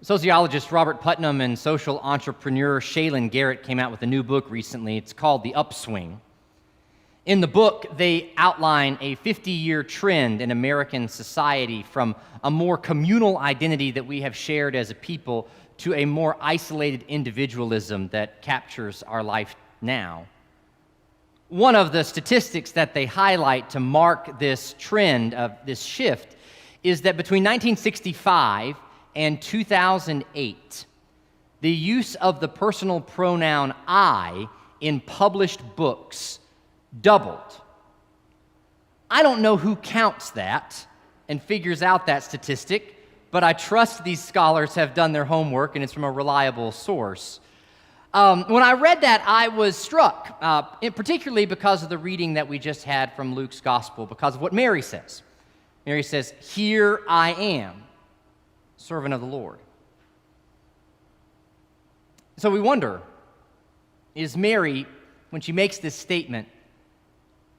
Sociologist Robert Putnam and social entrepreneur Shaylin Garrett came out with a new book recently. It's called The Upswing. In the book, they outline a 50-year trend in American society from a more communal identity that we have shared as a people to a more isolated individualism that captures our life now. One of the statistics that they highlight to mark this trend of this shift is that between 1965 and 2008, the use of the personal pronoun I in published books doubled. I don't know who counts that and figures out that statistic, but I trust these scholars have done their homework and it's from a reliable source. When I read that, I was struck, particularly because of the reading that we just had from Luke's gospel, because of what Mary says. Mary says, "Here I am, servant of the Lord." So we wonder, is Mary, when she makes this statement,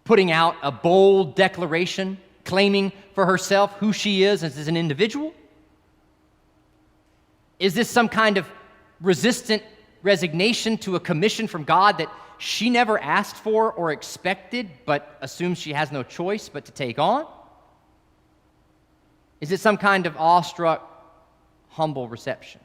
putting out a bold declaration, claiming for herself who she is as an individual? Is this some kind of resistant resignation to a commission from God that she never asked for or expected, but assumes she has no choice but to take on? Is it some kind of awestruck, humble reception?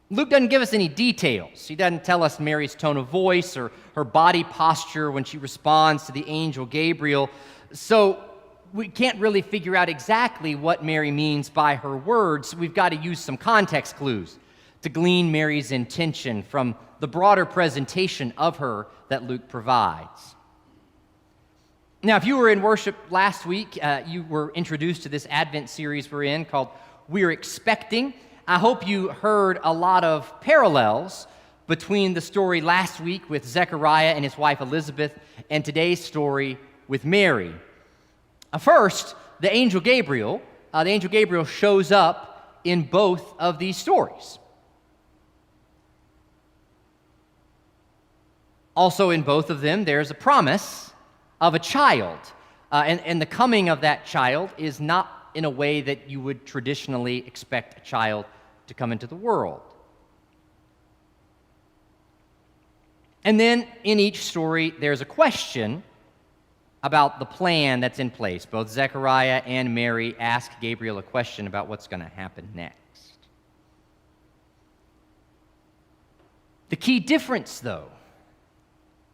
Luke doesn't give us any details. He doesn't tell us Mary's tone of voice or her body posture when she responds to the angel Gabriel. So we can't really figure out exactly what Mary means by her words. We've got to use some context clues to glean Mary's intention from the broader presentation of her that Luke provides. Now, if you were in worship last week, you were introduced to this Advent series we're in called We're Expecting. I hope you heard a lot of parallels between the story last week with Zechariah and his wife Elizabeth and today's story with Mary. First, the angel Gabriel shows up in both of these stories. Also in both of them, there's a promise of a child. And the coming of that child is not in a way that you would traditionally expect a child to come into the world. And then in each story, there's a question about the plan that's in place. Both Zechariah and Mary ask Gabriel a question about what's going to happen next. The key difference, though,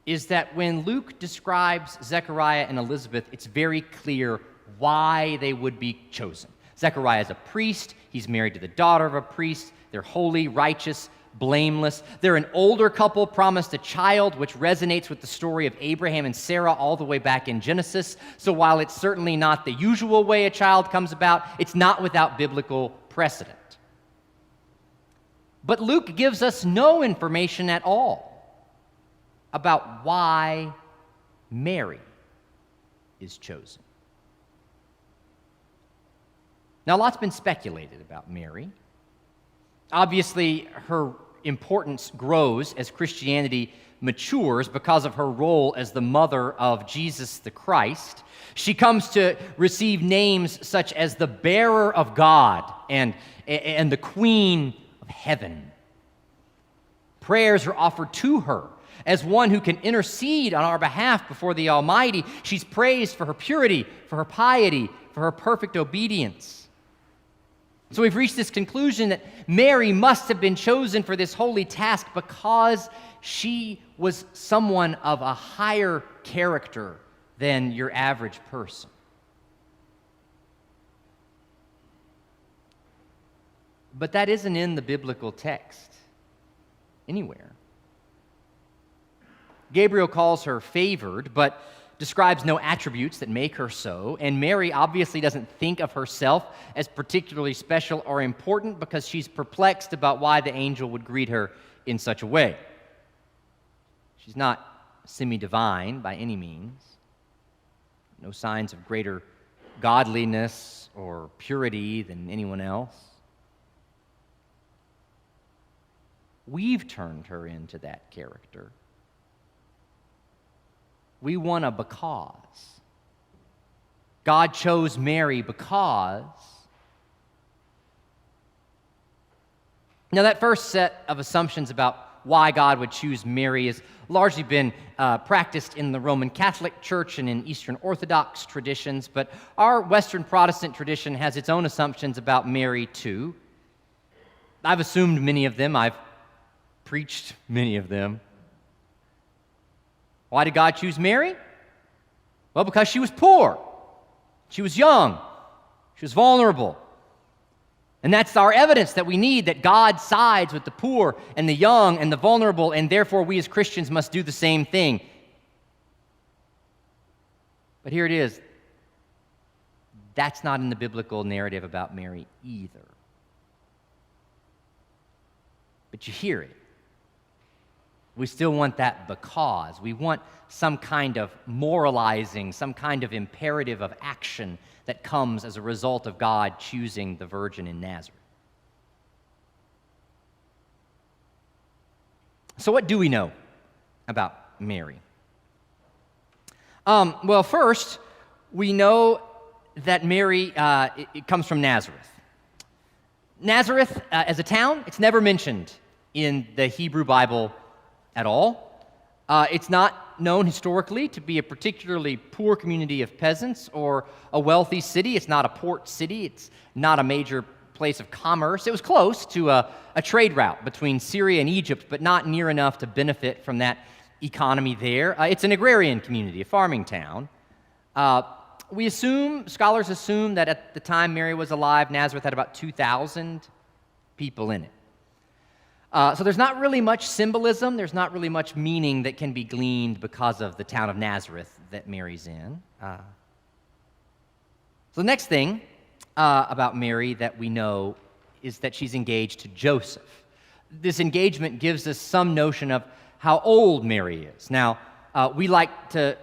is that when Luke describes Zechariah and Elizabeth, it's very clear why they would be chosen. Zechariah is a priest. He's married to the daughter of a priest. They're holy, righteous, blameless. They're an older couple promised a child, which resonates with the story of Abraham and Sarah all the way back in Genesis. So while it's certainly not the usual way a child comes about, it's not without biblical precedent. But Luke gives us no information at all about why Mary is chosen. Now, a lot's been speculated about Mary. Obviously, her importance grows as Christianity matures because of her role as the mother of Jesus the Christ. She comes to receive names such as the bearer of God and the Queen of Heaven. Prayers are offered to her as one who can intercede on our behalf before the Almighty. She's praised for her purity, for her piety, for her perfect obedience. So we've reached this conclusion that Mary must have been chosen for this holy task because she was someone of a higher character than your average person. But that isn't in the biblical text anywhere. Gabriel calls her favored, but describes no attributes that make her so, and Mary obviously doesn't think of herself as particularly special or important because she's perplexed about why the angel would greet her in such a way. She's not semi-divine by any means. No signs of greater godliness or purity than anyone else. We've turned her into that character. We want a because. God chose Mary because Now, that first set of assumptions about why God would choose Mary has largely been practiced in the Roman Catholic Church and in Eastern Orthodox traditions, but our Western Protestant tradition has its own assumptions about Mary, too. I've assumed many of them. I've preached many of them. Why did God choose Mary? Well, because she was poor. She was young. She was vulnerable. And that's our evidence that we need, that God sides with the poor and the young and the vulnerable, and therefore we as Christians must do the same thing. But here it is. That's not in the biblical narrative about Mary either. But you hear it. We still want that because. We want some kind of moralizing, some kind of imperative of action that comes as a result of God choosing the virgin in Nazareth. So what do we know about Mary? Well, first, we know that Mary, it comes from Nazareth. Nazareth, as a town, it's never mentioned in the Hebrew Bible at all. It's not known historically to be a particularly poor community of peasants or a wealthy city. It's not a port city. It's not a major place of commerce. It was close to a trade route between Syria and Egypt, but not near enough to benefit from that economy there. It's an agrarian community, a farming town. Scholars assume that at the time Mary was alive, Nazareth had about 2,000 people in it. So there's not really much symbolism, there's not really much meaning that can be gleaned because of the town of Nazareth that Mary's in. So the next thing about Mary that we know is that she's engaged to Joseph. This engagement gives us some notion of how old Mary is. Now, we like to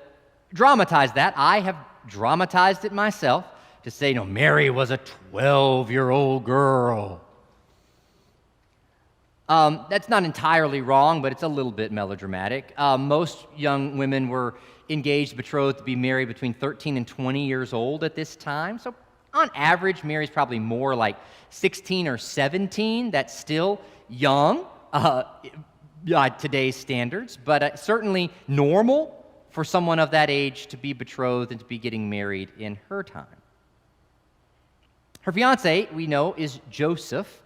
dramatize that. I have dramatized it myself to say, Mary was a 12-year-old girl. That's not entirely wrong, but it's a little bit melodramatic. Most young women were engaged, betrothed to be married between 13 and 20 years old at this time. So on average, Mary's probably more like 16 or 17. That's still young by today's standards, but certainly normal for someone of that age to be betrothed and to be getting married in her time. Her fiancé, we know, is Joseph.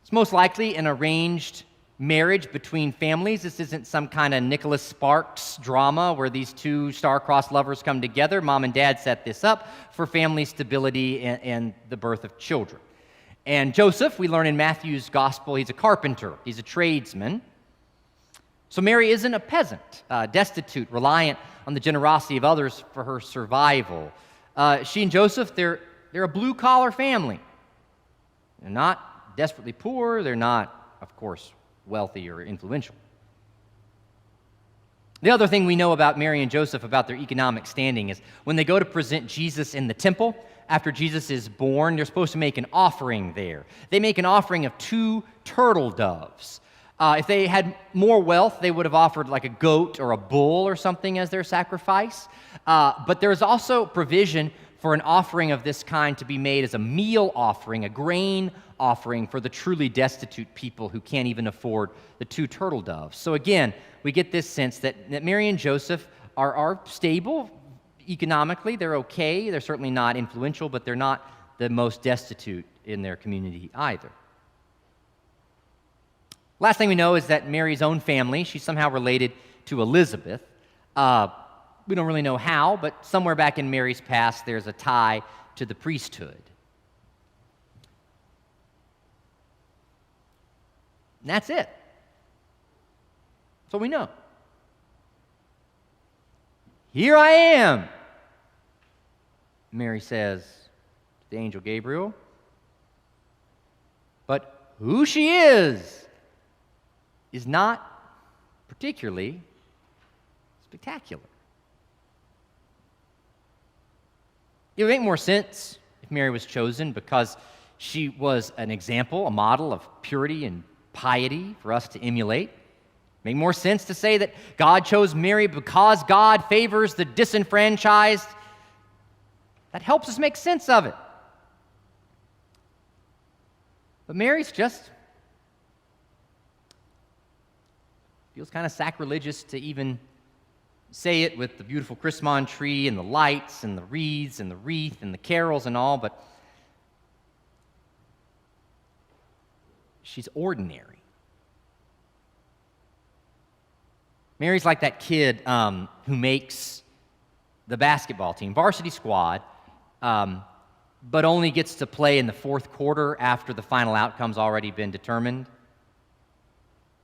It's most likely an arranged marriage between families. This isn't some kind of Nicholas Sparks drama where these two star-crossed lovers come together. Mom and dad set this up for family stability and the birth of children. And Joseph, we learn in Matthew's gospel, he's a carpenter. He's a tradesman. So Mary isn't a peasant, destitute, reliant on the generosity of others for her survival. She and Joseph, they're a blue-collar family. They're not desperately poor. They're not, of course, wealthy or influential. The other thing we know about Mary and Joseph about their economic standing is when they go to present Jesus in the temple, after Jesus is born, they're supposed to make an offering there. They make an offering of 2 turtle doves. If they had more wealth, they would have offered like a goat or a bull or something as their sacrifice. But there is also provision for an offering of this kind to be made as a meal offering, a grain offering for the truly destitute people who can't even afford the 2 turtle doves. So again, we get this sense that Mary and Joseph are stable economically. They're okay. They're certainly not influential, but they're not the most destitute in their community either. Last thing we know is that Mary's own family, she's somehow related to Elizabeth. We don't really know how, but somewhere back in Mary's past, there's a tie to the priesthood. And that's it. That's all we know. Here I am, Mary says to the angel Gabriel. But who she is not particularly spectacular. It would make more sense if Mary was chosen because she was an example, a model of purity and piety for us to emulate. Make more sense to say that God chose Mary because God favors the disenfranchised. That helps us make sense of it. But Mary's just Feels kind of sacrilegious to even say it with the beautiful Christmas tree and the lights and the wreaths and the wreath and the carols and all, but she's ordinary. Mary's like that kid who makes the basketball team, varsity squad, but only gets to play in the fourth quarter after the final outcome's already been determined.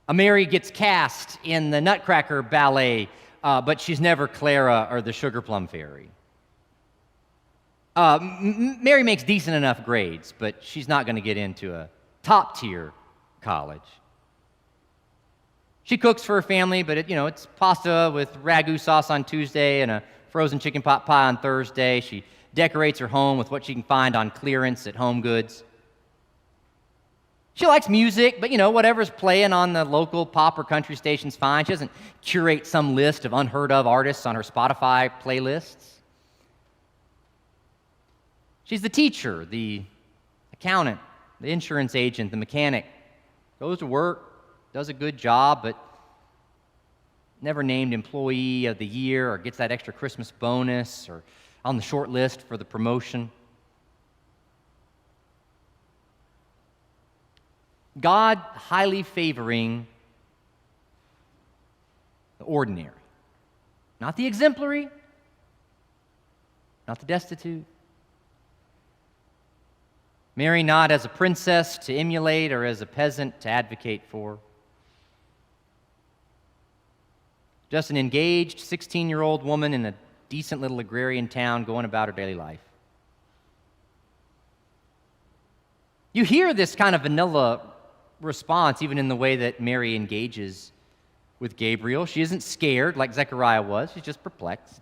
A Mary gets cast in the Nutcracker Ballet, but she's never Clara or the Sugar Plum Fairy. Mary makes decent enough grades, but she's not going to get into a top-tier college. She cooks for her family, but it's pasta with ragu sauce on Tuesday and a frozen chicken pot pie on Thursday. She decorates her home with what she can find on clearance at Home Goods. She likes music, but whatever's playing on the local pop or country station's fine. She doesn't curate some list of unheard of artists on her Spotify playlists. She's the teacher, the accountant, the insurance agent, the mechanic. Goes to work, does a good job, but never named employee of the year or gets that extra Christmas bonus or on the short list for the promotion. God highly favoring the ordinary, not the exemplary, not the destitute. Mary not as a princess to emulate or as a peasant to advocate for. Just an engaged 16-year-old woman in a decent little agrarian town going about her daily life. You hear this kind of vanilla response even in the way that Mary engages with Gabriel. She isn't scared like Zechariah was. She's just perplexed.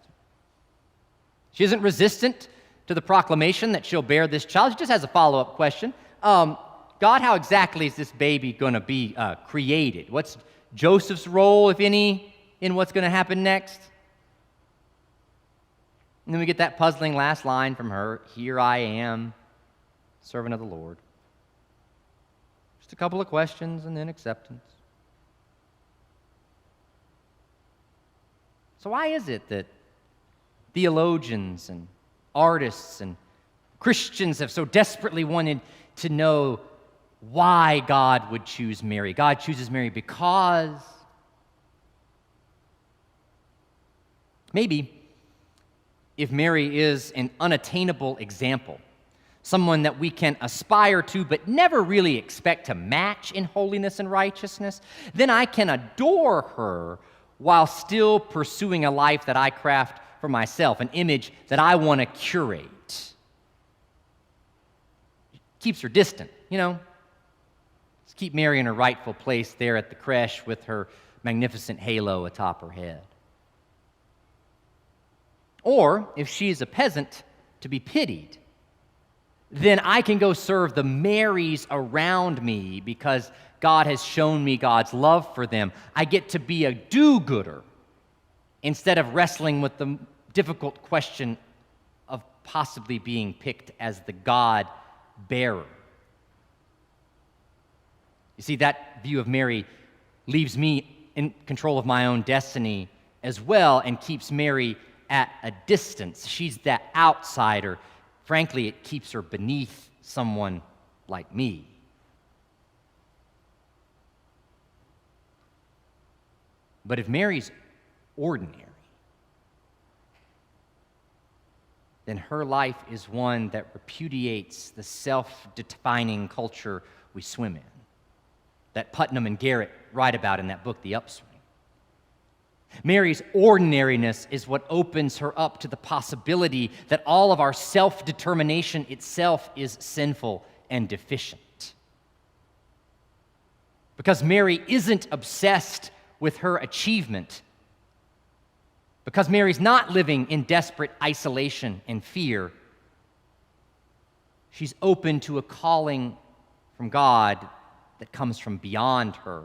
She isn't resistant to the proclamation that she'll bear this child. She just has a follow-up question. God, how exactly is this baby going to be created? What's Joseph's role, if any, in what's going to happen next? And then we get that puzzling last line from her, "Here I am, servant of the Lord." Just a couple of questions and then acceptance. So why is it that theologians and artists and Christians have so desperately wanted to know why God would choose Mary? God chooses Mary because maybe if Mary is an unattainable example, someone that we can aspire to but never really expect to match in holiness and righteousness, then I can adore her while still pursuing a life that I craft for myself, an image that I want to curate. Keeps her distant, Let's keep Mary in her rightful place there at the creche with her magnificent halo atop her head. Or, if she's a peasant to be pitied, then I can go serve the Marys around me because God has shown me God's love for them. I get to be a do-gooder instead of wrestling with the difficult question of possibly being picked as the God-bearer. You see, that view of Mary leaves me in control of my own destiny as well and keeps Mary at a distance. She's that outsider. Frankly, it keeps her beneath someone like me. But if Mary's ordinary, then her life is one that repudiates the self-defining culture we swim in, that Putnam and Garrett write about in that book, The Upswing. Mary's ordinariness is what opens her up to the possibility that all of our self-determination itself is sinful and deficient. Because Mary isn't obsessed with her achievement, because Mary's not living in desperate isolation and fear, she's open to a calling from God that comes from beyond her.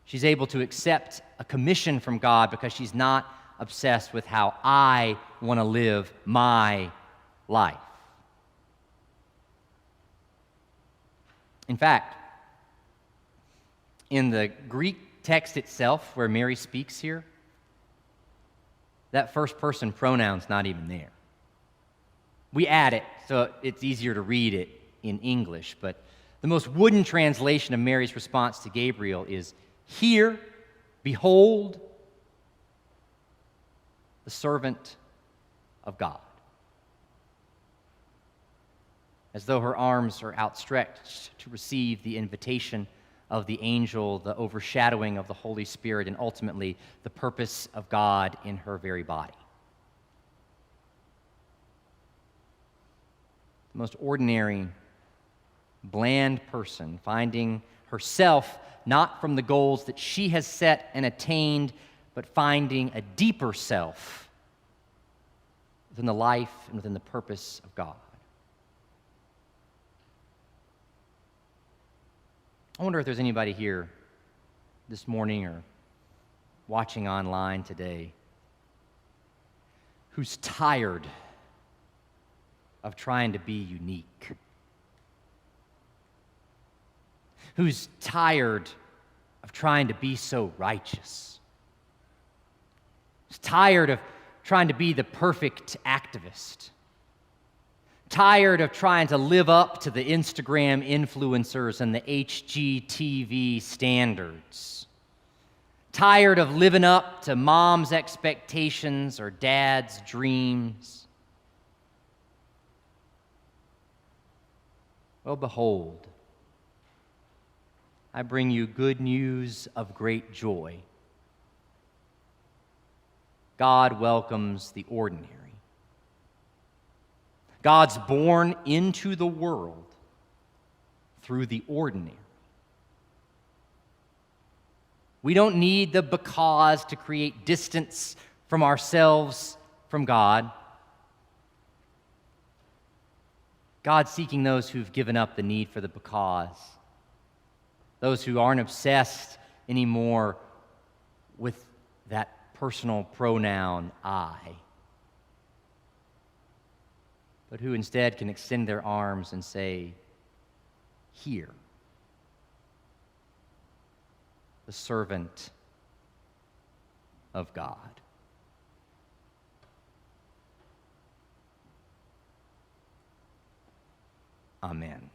She's able to accept a commission from God because she's not obsessed with how I want to live my life. In fact, in the Greek text itself, where Mary speaks here, that first person pronoun's not even there. We add it so it's easier to read it in English, but the most wooden translation of Mary's response to Gabriel is, "Hear, behold, the servant of God." As though her arms are outstretched to receive the invitation of the angel, the overshadowing of the Holy Spirit, and ultimately the purpose of God in her very body. The most ordinary, bland person, finding herself not from the goals that she has set and attained, but finding a deeper self within the life and within the purpose of God. I wonder if there's anybody here this morning or watching online today who's tired of trying to be unique, who's tired of trying to be so righteous, who's tired of trying to be the perfect activist, tired of trying to live up to the Instagram influencers and the HGTV standards, tired of living up to mom's expectations or dad's dreams. Well, behold, I bring you good news of great joy. God welcomes the ordinary. God's born into the world through the ordinary. We don't need the because to create distance from ourselves from God. God's seeking those who've given up the need for the because, those who aren't obsessed anymore with that personal pronoun I, but who instead can extend their arms and say, "Here, the servant of God." Amen.